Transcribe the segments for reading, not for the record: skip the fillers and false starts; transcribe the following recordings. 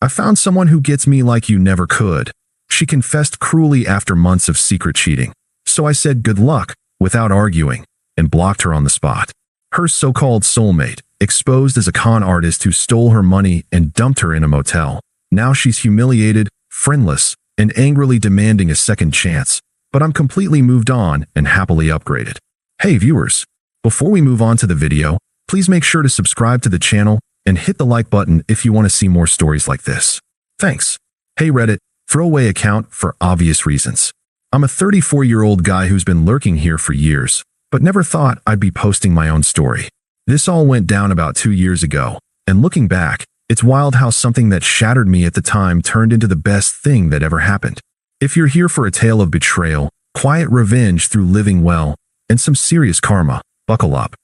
I found someone who gets me like you never could. She confessed cruelly after months of secret cheating. So I said good luck, without arguing, and blocked her on the spot. Her so-called soulmate, exposed as a con artist who stole her money and dumped her in a motel. Now she's humiliated, friendless, and angrily demanding a second chance. But I'm completely moved on and happily upgraded. Hey viewers, before we move on to the video, please make sure to subscribe to the channel and hit the like button if you want to see more stories like this. Thanks. Hey Reddit, throwaway account for obvious reasons. I'm a 34-year-old guy who's been lurking here for years, but never thought I'd be posting my own story. This all went down about 2 years ago, and looking back, it's wild how something that shattered me at the time turned into the best thing that ever happened. If you're here for a tale of betrayal, quiet revenge through living well, and some serious karma, buckle up.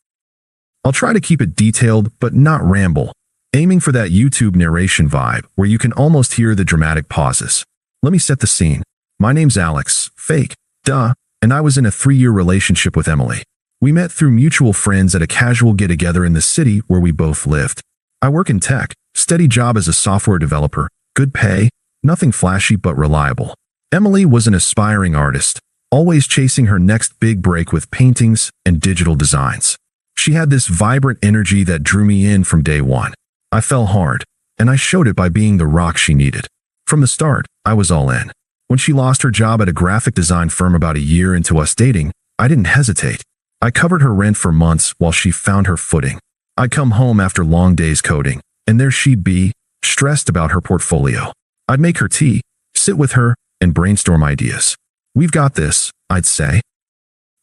I'll try to keep it detailed but not ramble, aiming for that YouTube narration vibe where you can almost hear the dramatic pauses. Let me set the scene. My name's Alex, fake, duh, and I was in a 3-year relationship with Emily. We met through mutual friends at a casual get-together in the city where we both lived. I work in tech, steady job as a software developer, good pay, nothing flashy but reliable. Emily was an aspiring artist, always chasing her next big break with paintings and digital designs. She had this vibrant energy that drew me in from day one. I fell hard, and I showed it by being the rock she needed. From the start, I was all in. When she lost her job at a graphic design firm about a year into us dating, I didn't hesitate. I covered her rent for months while she found her footing. I'd come home after long days coding, and there she'd be, stressed about her portfolio. I'd make her tea, sit with her, and brainstorm ideas. We've got this, I'd say.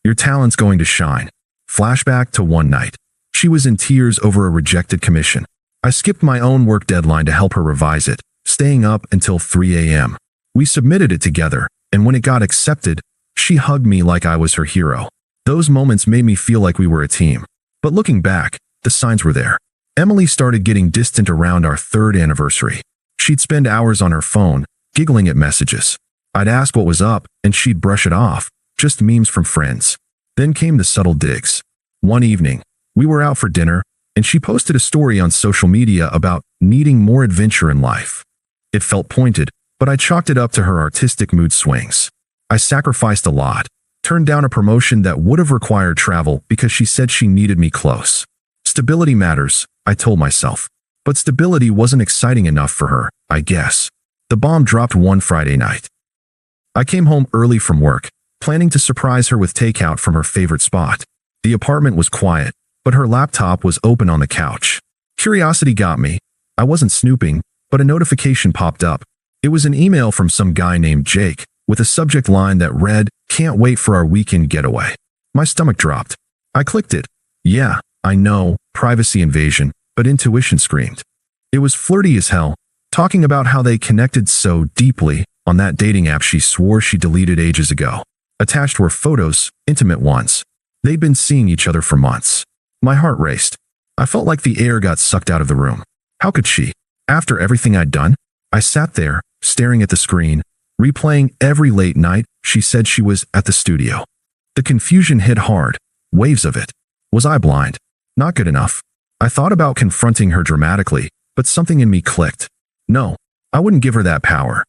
Your talent's going to shine. Flashback to one night. She was in tears over a rejected commission. I skipped my own work deadline to help her revise it, staying up until 3 a.m. We submitted it together, and when it got accepted, she hugged me like I was her hero. Those moments made me feel like we were a team. But looking back, the signs were there. Emily started getting distant around our 3rd anniversary. She'd spend hours on her phone, giggling at messages. I'd ask what was up, and she'd brush it off, just memes from friends. Then came the subtle digs. One evening, we were out for dinner, and she posted a story on social media about needing more adventure in life. It felt pointed, but I chalked it up to her artistic mood swings. I sacrificed a lot, turned down a promotion that would have required travel because she said she needed me close. Stability matters, I told myself. But stability wasn't exciting enough for her, I guess. The bomb dropped one Friday night. I came home early from work, planning to surprise her with takeout from her favorite spot. The apartment was quiet, but her laptop was open on the couch. Curiosity got me. I wasn't snooping, but a notification popped up. It was an email from some guy named Jake, with a subject line that read, "Can't wait for our weekend getaway." My stomach dropped. I clicked it. Yeah, I know, privacy invasion, but intuition screamed. It was flirty as hell, talking about how they connected so deeply on that dating app she swore she deleted ages ago. Attached were photos, intimate ones. They'd been seeing each other for months. My heart raced. I felt like the air got sucked out of the room. How could she? After everything I'd done? I sat there, staring at the screen, replaying every late night she said she was at the studio. The confusion hit hard, waves of it. Was I blind? Not good enough. I thought about confronting her dramatically, but something in me clicked. No, I wouldn't give her that power.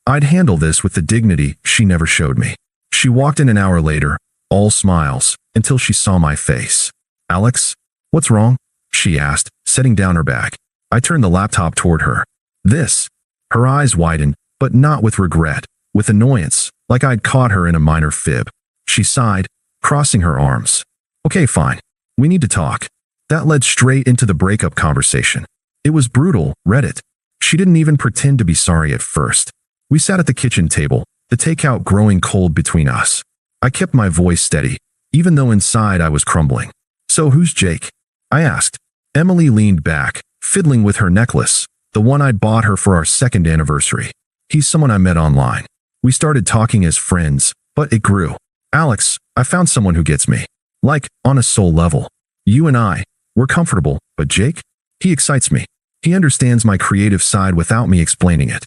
I'd handle this with the dignity she never showed me. She walked in an hour later, all smiles, until she saw my face. "Alex, what's wrong?" she asked, setting down her bag. I turned the laptop toward her. "This." Her eyes widened, but not with regret, with annoyance, like I'd caught her in a minor fib. She sighed, crossing her arms. "Okay, fine. We need to talk." That led straight into the breakup conversation. It was brutal, Reddit. She didn't even pretend to be sorry at first. We sat at the kitchen table, the takeout growing cold between us. I kept my voice steady, even though inside I was crumbling. "So who's Jake?" I asked. Emily leaned back, fiddling with her necklace, the one I'd bought her for our 2nd anniversary. "He's someone I met online. We started talking as friends, but it grew. Alex, I found someone who gets me. Like, on a soul level. You and I, we're comfortable, but Jake? He excites me. He understands my creative side without me explaining it."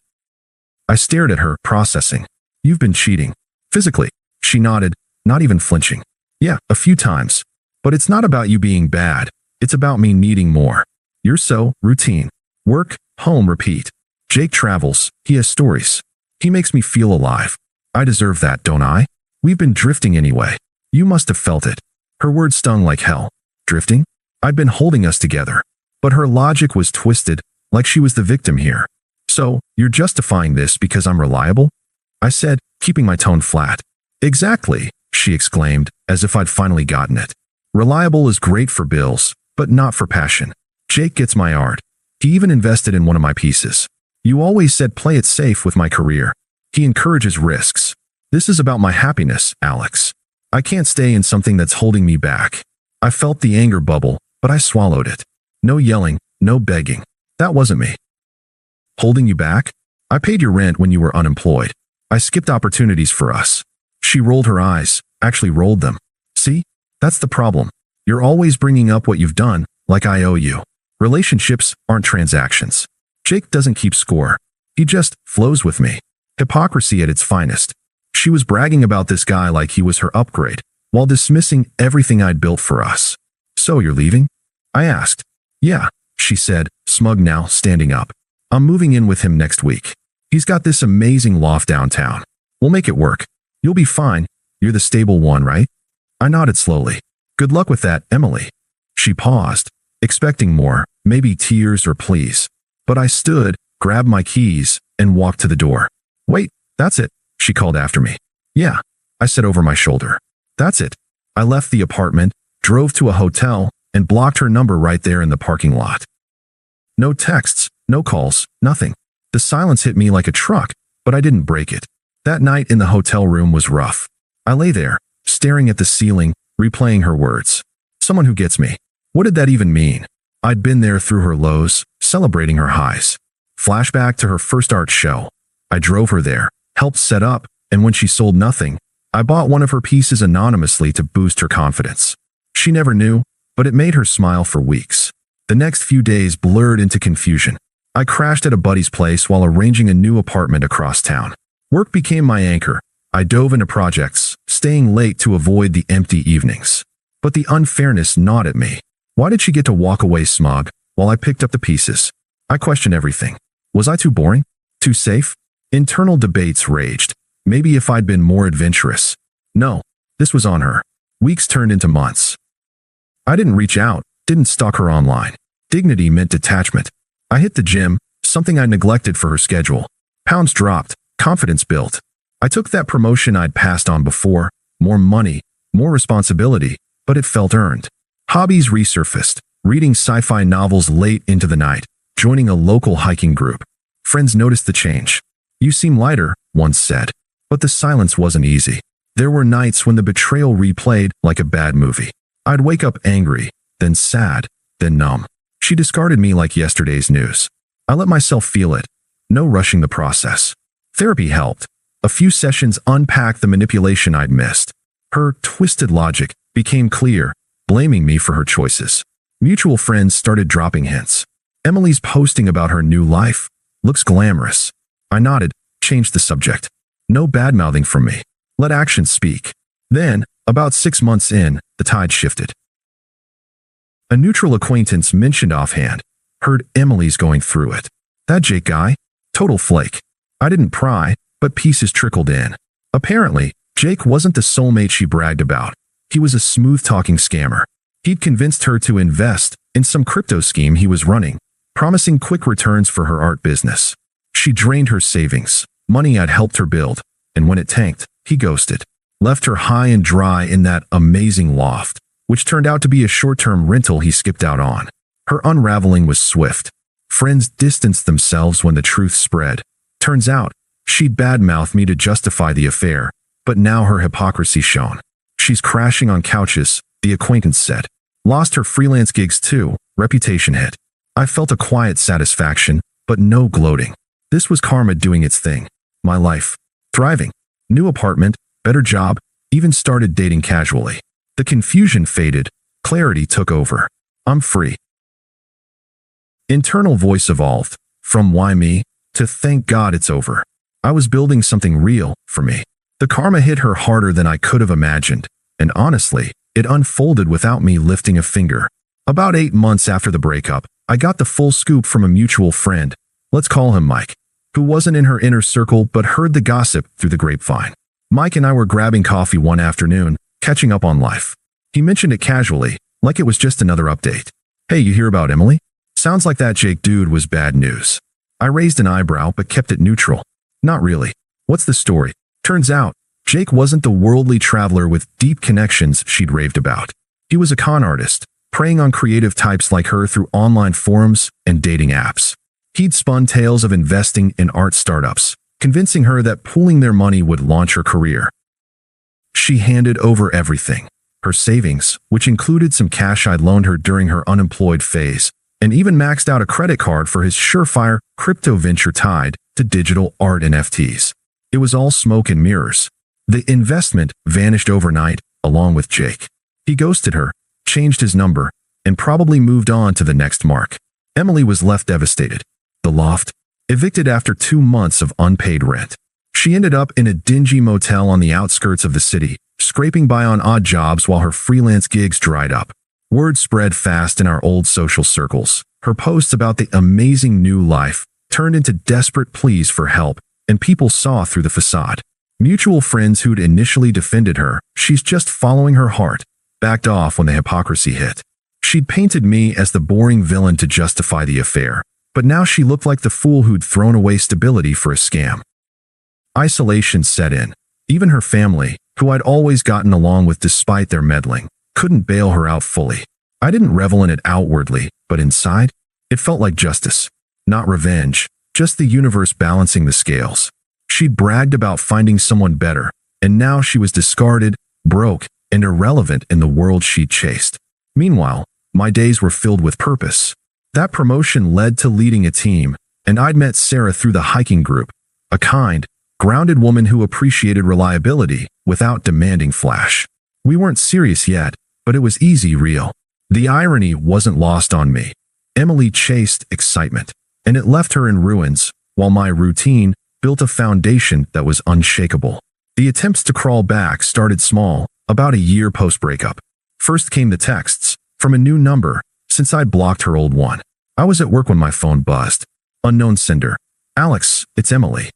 I stared at her, processing. "You've been cheating. Physically." She nodded, not even flinching. "Yeah, a few times. But it's not about you being bad. It's about me needing more. You're so routine. Work, home, repeat." Jake travels, he has stories. He makes me feel alive. I deserve that, don't I? We've been drifting anyway. You must have felt it. Her words stung like hell. Drifting? I'd been holding us together. But her logic was twisted, like she was the victim here. So, you're justifying this because I'm reliable? I said, keeping my tone flat. Exactly, she exclaimed, as if I'd finally gotten it. Reliable is great for bills, but not for passion. Jake gets my art. He even invested in one of my pieces. You always said play it safe with my career. He encourages risks. This is about my happiness, Alex. I can't stay in something that's holding me back. I felt the anger bubble, but I swallowed it. No yelling, no begging. That wasn't me. Holding you back? I paid your rent when you were unemployed. I skipped opportunities for us. She rolled her eyes, actually rolled them. See? That's the problem. You're always bringing up what you've done, like I owe you. Relationships aren't transactions. Jake doesn't keep score. He just flows with me. Hypocrisy at its finest. She was bragging about this guy like he was her upgrade, while dismissing everything I'd built for us. So you're leaving? I asked. Yeah, she said, smug now, standing up. I'm moving in with him next week. He's got this amazing loft downtown. We'll make it work. You'll be fine. You're the stable one, right? I nodded slowly. Good luck with that, Emily. She paused, expecting more, maybe tears or pleas. But I stood, grabbed my keys, and walked to the door. Wait, that's it, she called after me. Yeah, I said over my shoulder. That's it. I left the apartment, drove to a hotel, and blocked her number right there in the parking lot. No texts, no calls, nothing. The silence hit me like a truck, but I didn't break it. That night in the hotel room was rough. I lay there, staring at the ceiling, replaying her words. Someone who gets me. What did that even mean? I'd been there through her lows, celebrating her highs. Flashback to her first art show. I drove her there, helped set up, and when she sold nothing, I bought one of her pieces anonymously to boost her confidence. She never knew, but it made her smile for weeks. The next few days blurred into confusion. I crashed at a buddy's place while arranging a new apartment across town. Work became my anchor. I dove into projects, staying late to avoid the empty evenings. But the unfairness gnawed at me. Why did she get to walk away smug while I picked up the pieces? I questioned everything. Was I too boring? Too safe? Internal debates raged. Maybe if I'd been more adventurous. No, this was on her. Weeks turned into months. I didn't reach out, didn't stalk her online. Dignity meant detachment. I hit the gym, something I neglected for her schedule. Pounds dropped, confidence built. I took that promotion I'd passed on before, more money, more responsibility, but it felt earned. Hobbies resurfaced, reading sci-fi novels late into the night, joining a local hiking group. Friends noticed the change. You seem lighter, one said. But the silence wasn't easy. There were nights when the betrayal replayed like a bad movie. I'd wake up angry, then sad, then numb. She discarded me like yesterday's news. I let myself feel it. No rushing the process. Therapy helped. A few sessions unpacked the manipulation I'd missed. Her twisted logic became clear, blaming me for her choices. Mutual friends started dropping hints. Emily's posting about her new life. Looks glamorous. I nodded, changed the subject. No bad-mouthing from me. Let actions speak. Then, about 6 months in, the tide shifted. A neutral acquaintance mentioned offhand. Heard Emily's going through it. That Jake guy? Total flake. I didn't pry, but pieces trickled in. Apparently, Jake wasn't the soulmate she bragged about. He was a smooth-talking scammer. He'd convinced her to invest in some crypto scheme he was running, promising quick returns for her art business. She drained her savings, money I'd helped her build, and when it tanked, he ghosted. Left her high and dry in that amazing loft, which turned out to be a short-term rental he skipped out on. Her unraveling was swift. Friends distanced themselves when the truth spread. Turns out, she'd badmouthed me to justify the affair, but now her hypocrisy shone. She's crashing on couches, the acquaintance said. Lost her freelance gigs too, reputation hit. I felt a quiet satisfaction, but no gloating. This was karma doing its thing. My life. Thriving. New apartment, better job, even started dating casually. The confusion faded, clarity took over. I'm free. Internal voice evolved, from why me, to thank God it's over. I was building something real, for me. The karma hit her harder than I could have imagined, and honestly, it unfolded without me lifting a finger. About 8 months after the breakup, I got the full scoop from a mutual friend. Let's call him Mike. who wasn't in her inner circle but heard the gossip through the grapevine. Mike and I were grabbing coffee one afternoon, catching up on life. He mentioned it casually, like it was just another update. "Hey, you hear about Emily? Sounds like that Jake dude was bad news." I raised an eyebrow but kept it neutral. "Not really. What's the story?" Turns out, Jake wasn't the worldly traveler with deep connections she'd raved about. He was a con artist, preying on creative types like her through online forums and dating apps. He'd spun tales of investing in art startups, convincing her that pooling their money would launch her career. She handed over everything. Her savings, which included some cash I'd loaned her during her unemployed phase, and even maxed out a credit card for his surefire crypto venture tied to digital art NFTs. It was all smoke and mirrors. The investment vanished overnight, along with Jake. He ghosted her, changed his number, and probably moved on to the next mark. Emily was left devastated. The loft, evicted after 2 months of unpaid rent. She ended up in a dingy motel on the outskirts of the city, scraping by on odd jobs while her freelance gigs dried up. Word spread fast in our old social circles. Her posts about the amazing new life turned into desperate pleas for help, and people saw through the facade. Mutual friends who'd initially defended her, "She's just following her heart," backed off when the hypocrisy hit. She'd painted me as the boring villain to justify the affair, but now she looked like the fool who'd thrown away stability for a scam. Isolation set in. Even her family, who I'd always gotten along with despite their meddling, couldn't bail her out fully. I didn't revel in it outwardly, but inside, it felt like justice. Not revenge, just the universe balancing the scales. She'd bragged about finding someone better, and now she was discarded, broke, and irrelevant in the world she'd chased. Meanwhile, my days were filled with purpose. That promotion led to leading a team, and I'd met Sarah through the hiking group, a kind, grounded woman who appreciated reliability without demanding flash. We weren't serious yet, but it was easy real. The irony wasn't lost on me. Emily chased excitement, and it left her in ruins, while my routine built a foundation that was unshakable. The attempts to crawl back started small, about a year post-breakup. First came the texts, from a new number, since I'd blocked her old one. I was at work when my phone buzzed. Unknown sender. "Alex, it's Emily.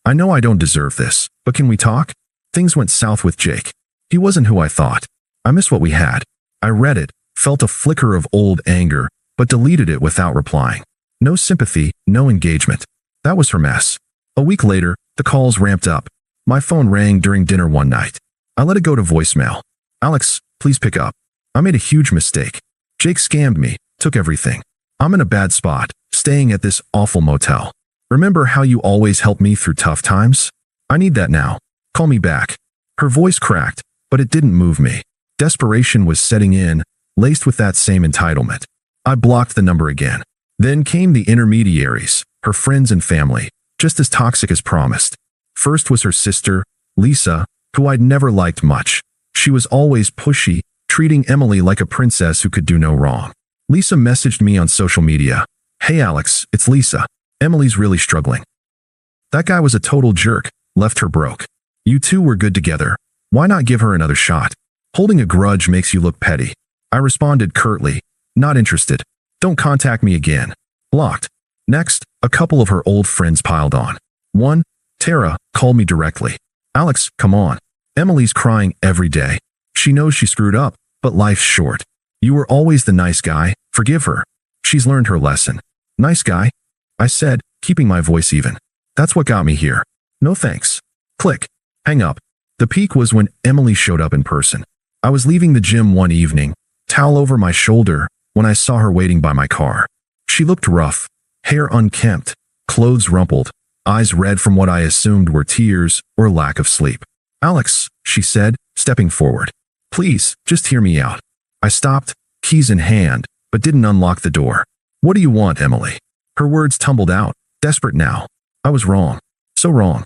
I know I don't deserve this, but can we talk?" Things went south with Jake. He wasn't who I thought. I missed what we had. I read it, felt a flicker of old anger, but deleted it without replying. No sympathy, no engagement. That was her mess. A week later, the calls ramped up. My phone rang during dinner one night. I let it go to voicemail. "Alex, please pick up. I made a huge mistake. Jake scammed me, took everything. I'm in a bad spot, staying at this awful motel. Remember how you always helped me through tough times? I need that now. Call me back." Her voice cracked, but it didn't move me. Desperation was setting in, laced with that same entitlement. I blocked the number again. Then came the intermediaries, her friends and family, just as toxic as promised. First was her sister, Lisa, who I'd never liked much. She was always pushy, treating Emily like a princess who could do no wrong. Lisa messaged me on social media. "Hey Alex, it's Lisa. Emily's really struggling. That guy was a total jerk, left her broke. You two were good together. Why not give her another shot? Holding a grudge makes you look petty." I responded curtly, "Not interested. Don't contact me again." Blocked. Next, a couple of her old friends piled on. One, Tara, called me directly. "Alex, come on. Emily's crying every day. She knows she screwed up, but life's short. You were always the nice guy. Forgive her. She's learned her lesson." "Nice guy?" I said, keeping my voice even. "That's what got me here. No thanks." Click. Hang up. The peak was when Emily showed up in person. I was leaving the gym one evening, towel over my shoulder, when I saw her waiting by my car. She looked rough, hair unkempt, clothes rumpled, eyes red from what I assumed were tears or lack of sleep. "Alex," she said, stepping forward. "Please, just hear me out." I stopped, keys in hand, but didn't unlock the door. "What do you want, Emily?" Her words tumbled out, desperate now. I was wrong. So wrong.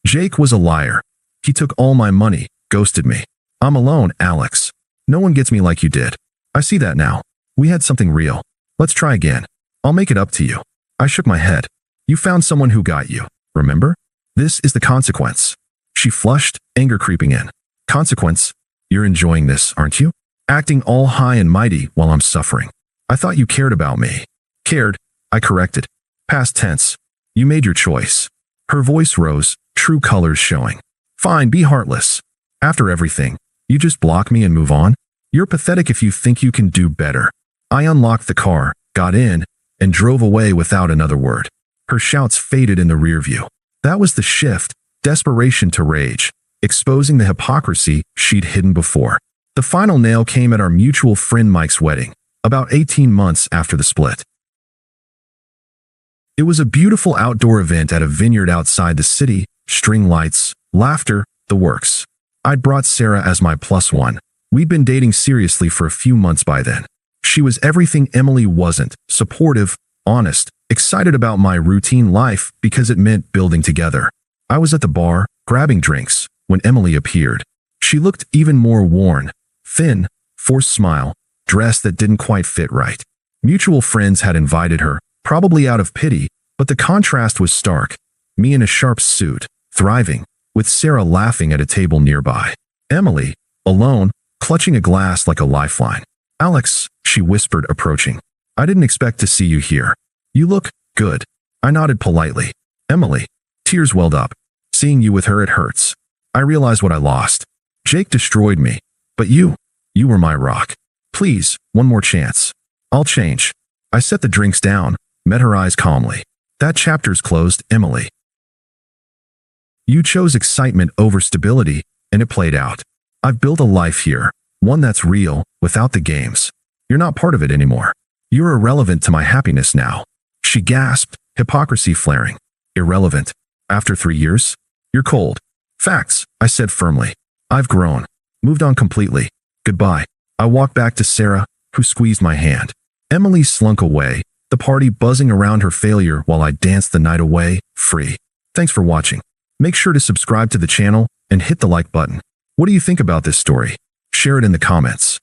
Jake was a liar. He took all my money, ghosted me. I'm alone, Alex. No one gets me like you did. I see that now. We had something real. Let's try again. I'll make it up to you. I shook my head. You found someone who got you, remember? This is the consequence. She flushed, anger creeping in. Consequence? You're enjoying this, aren't you? Acting all high and mighty while I'm suffering. I thought you cared about me. Cared, I corrected. Past tense. You made your choice. Her voice rose, true colors showing. Fine, be heartless. After everything, you just block me and move on? You're pathetic if you think you can do better. I unlocked the car, got in, and drove away without another word. Her shouts faded in the rear view. That was the shift, desperation to rage, exposing the hypocrisy she'd hidden before. The final nail came at our mutual friend Mike's wedding, about 18 months after the split. It was a beautiful outdoor event at a vineyard outside the city, string lights, laughter, the works. I'd brought Sarah as my plus one. We'd been dating seriously for a few months by then. She was everything Emily wasn't, supportive, honest, excited about my routine life because it meant building together. I was at the bar, grabbing drinks, when Emily appeared. She looked even more worn, thin, forced smile, dress that didn't quite fit right. Mutual friends had invited her, probably out of pity, but the contrast was stark. Me in a sharp suit, thriving, with Sarah laughing at a table nearby. Emily, alone, clutching a glass like a lifeline. Alex, she whispered, approaching. I didn't expect to see you here. You look good. I nodded politely. Emily. Tears welled up. Seeing you with her, it hurts. I realized what I lost. Jake destroyed me. But you were my rock. Please, one more chance. I'll change. I set the drinks down, met her eyes calmly. That chapter's closed, Emily. You chose excitement over stability, and it played out. I've built a life here, one that's real, without the games. You're not part of it anymore. You're irrelevant to my happiness now. She gasped, hypocrisy flaring. Irrelevant. After 3 years? You're cold. Facts, I said firmly. I've grown. Moved on completely. Goodbye. I walked back to Sarah, who squeezed my hand. Emily slunk away, the party buzzing around her failure while I danced the night away, free. Thanks for watching. Make sure to subscribe to the channel and hit the like button. What do you think about this story? Share it in the comments.